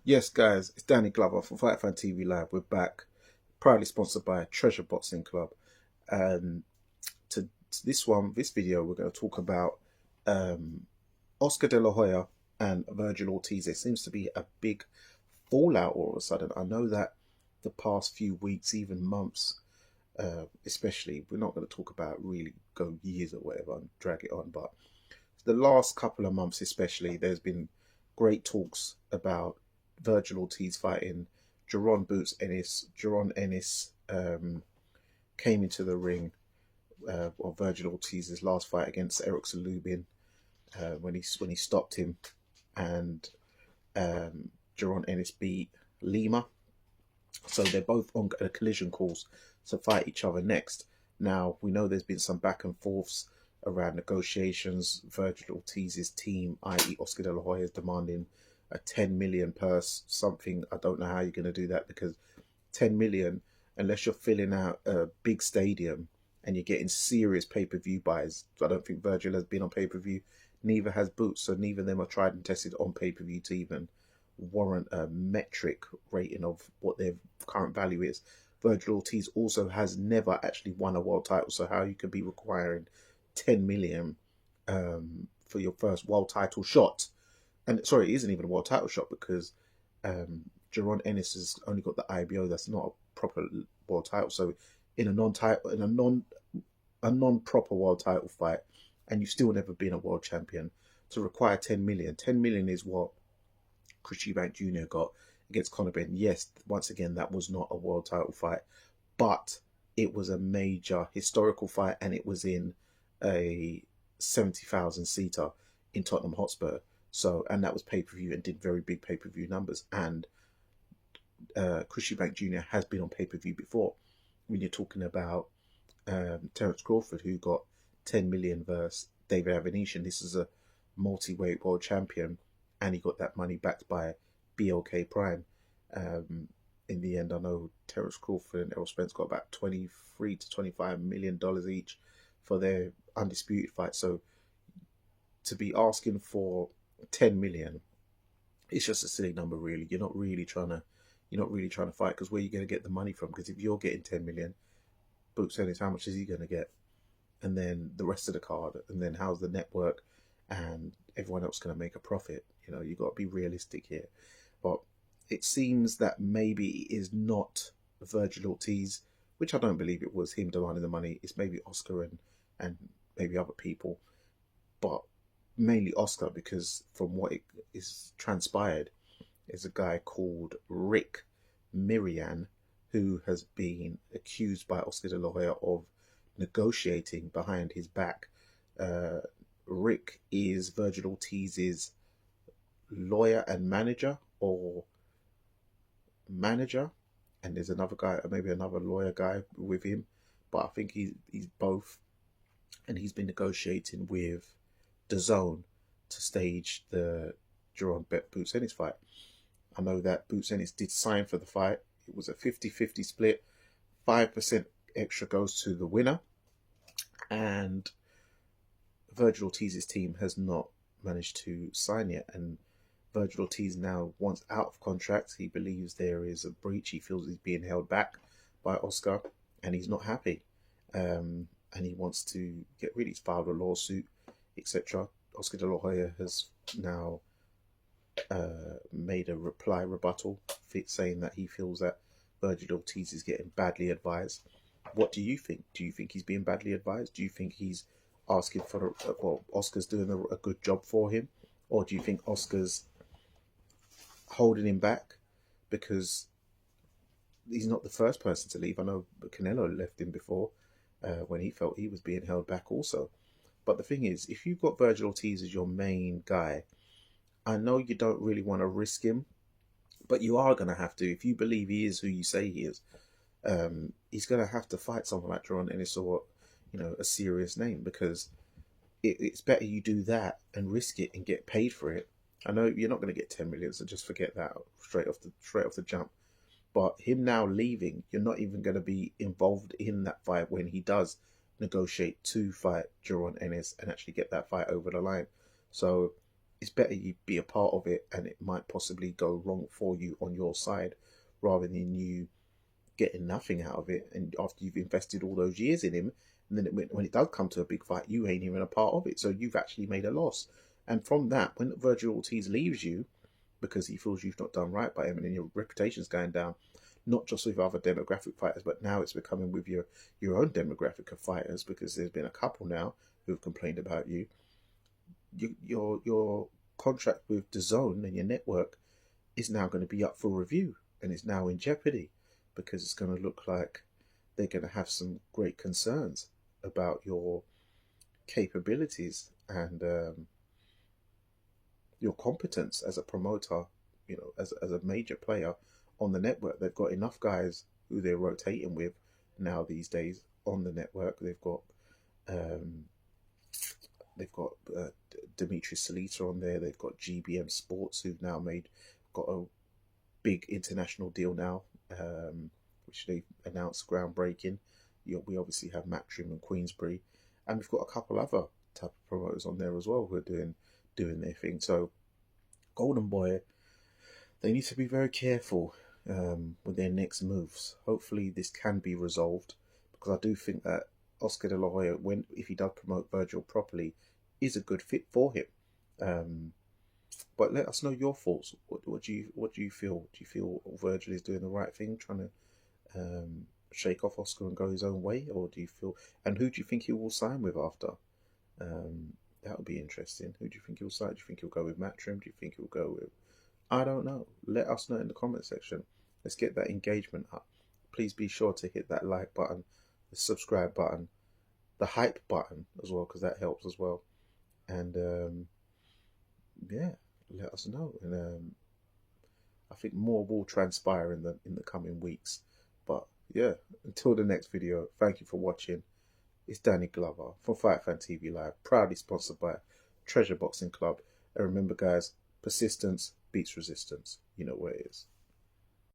Yes, guys, it's Danny Glover from Fight Fan TV Live. We're back, proudly sponsored by Treasure Boxing Club. And to this video, we're going to talk about um, Oscar De La Hoya and Vergil Ortiz. There seems to be a big fallout all of a sudden. I know that the past few weeks, even months, especially, we're not going to talk about really go years or whatever and drag it on, but the last couple of months, especially, there's been great talks about Vergil Ortiz fighting Jaron Boots Ennis. Jaron Ennis came into the ring of Vergil Ortiz's last fight against Eric Salubin when he stopped him, and Jaron Ennis beat Lima. So they're both on a collision course to fight each other next. Now, we know there's been some back and forths around negotiations. Vergil Ortiz's team, i.e. Oscar De La Hoya, is demanding a 10 million purse, something. I don't know how you're going to do that, because 10 million, unless you're filling out a big stadium and you're getting serious pay-per-view buys. I don't think Vergil has been on pay-per-view. Neither has Boots, so neither of them are tried and tested on pay-per-view to even warrant a metric rating of what their current value is. Vergil Ortiz also has never actually won a world title, so how you could be requiring 10 million for your first world title shot? And sorry, it isn't even a world title shot, because Jaron Ennis has only got the IBO. That's not a proper world title. So in a non-proper world title fight, and you've still never been a world champion, to require 10 million. 10 million is what Chris Eubank Jr. got against Conor Benn. Yes, once again, that was not a world title fight, but it was a major historical fight, and it was in a 70,000 seater in Tottenham Hotspur. So, and that was pay-per-view and did very big pay-per-view numbers. And Chris Eubank Jr. has been on pay-per-view before. When you're talking about Terence Crawford, who got 10 million versus David Avenician, this is a multi-weight world champion, and he got that money backed by BLK Prime. In the end, I know Terence Crawford and Errol Spence got about $23 to $25 million each for their undisputed fight. So to be asking for 10 million, it's just a silly number, really. You're not really trying to fight, because where are you going to get the money from? Because if you're getting 10 million, Boots Ennis, how much is he going to get? And then the rest of the card, and then how's the network and everyone else going to make a profit? You've got to be realistic here. But it seems that maybe it is not Vergil Ortiz, which I don't believe it was him demanding the money. It's maybe Oscar and maybe other people, but mainly Oscar, because from what it is transpired, is a guy called Rick Mirian, who has been accused by Oscar De La Hoya of negotiating behind his back. Rick is Vergil Ortiz's lawyer and manager, and there's another guy, maybe another lawyer guy with him, but I think he's both, and he's been negotiating with DAZN to stage the Jaron Boots Ennis fight. I know that Boots Ennis did sign for the fight. It was a 50-50 split. 5% extra goes to the winner, and Vergil Ortiz's team has not managed to sign yet, and Vergil Ortiz now wants out of contract. He believes there is a breach. He feels he's being held back by Oscar, and he's not happy. And he wants to get rid. He's filed a lawsuit, etc. Oscar De La Hoya has now made a rebuttal, saying that he feels that Vergil Ortiz is getting badly advised. What do you think? Do you think he's being badly advised? Do you think he's asking for, Oscar's doing a good job for him? Or do you think Oscar's holding him back because he's not the first person to leave? I know Canelo left him before when he felt he was being held back also. But the thing is, if you've got Vergil Ortiz as your main guy, I know you don't really want to risk him, but you are going to have to. If you believe he is who you say he is, he's going to have to fight someone like Jaron Ennis, or a serious name, because it's better you do that and risk it and get paid for it. I know you're not going to get 10 million, so just forget that straight off the jump. But him now leaving, you're not even going to be involved in that fight when he does negotiate to fight Jaron Ennis and actually get that fight over the line. So it's better you be a part of it, and it might possibly go wrong for you on your side, rather than you getting nothing out of it. And after you've invested all those years in him, and then when it does come to a big fight, you ain't even a part of it. So you've actually made a loss. And from that, when Vergil Ortiz leaves you because he feels you've not done right by him, and then your reputation's going down, not just with other demographic fighters, but now it's becoming with your own demographic of fighters, because there's been a couple now who've complained about you. Your contract with the Zone and your network is now going to be up for review, and it's now in jeopardy, because it's going to look like they're going to have some great concerns about your capabilities and your competence as a promoter, as a major player on the network. They've got enough guys who they're rotating with now these days on the network. Um, they've got Dimitri Salita on there. They've got GBM Sports, who've now got a big international deal now, which they announced groundbreaking. We obviously have Matchroom and Queensbury, and we've got a couple other type of promoters on there as well who are doing their thing. So Golden Boy, they need to be very careful with their next moves. Hopefully this can be resolved, because I do think that Oscar De La Hoya, if he does promote Vergil properly, is a good fit for him. But let us know your thoughts. What do you feel? Do you feel Vergil is doing the right thing, trying to shake off Oscar and go his own way, or do you feel? And who do you think he will sign with after? That would be interesting. Who do you think he'll sign? Do you think he'll go with Matchroom? Do you think he'll go with? I don't know. Let us know in the comment section. Let's get that engagement up. Please be sure to hit that like button, the subscribe button, the hype button as well, because that helps as well. And yeah, let us know. And I think more will transpire in the coming weeks. But yeah, until the next video, thank you for watching. It's Danny Glover from Fight Fan TV Live, proudly sponsored by Treasure Boxing Club. And remember, guys, persistence beats resistance. You know where it is.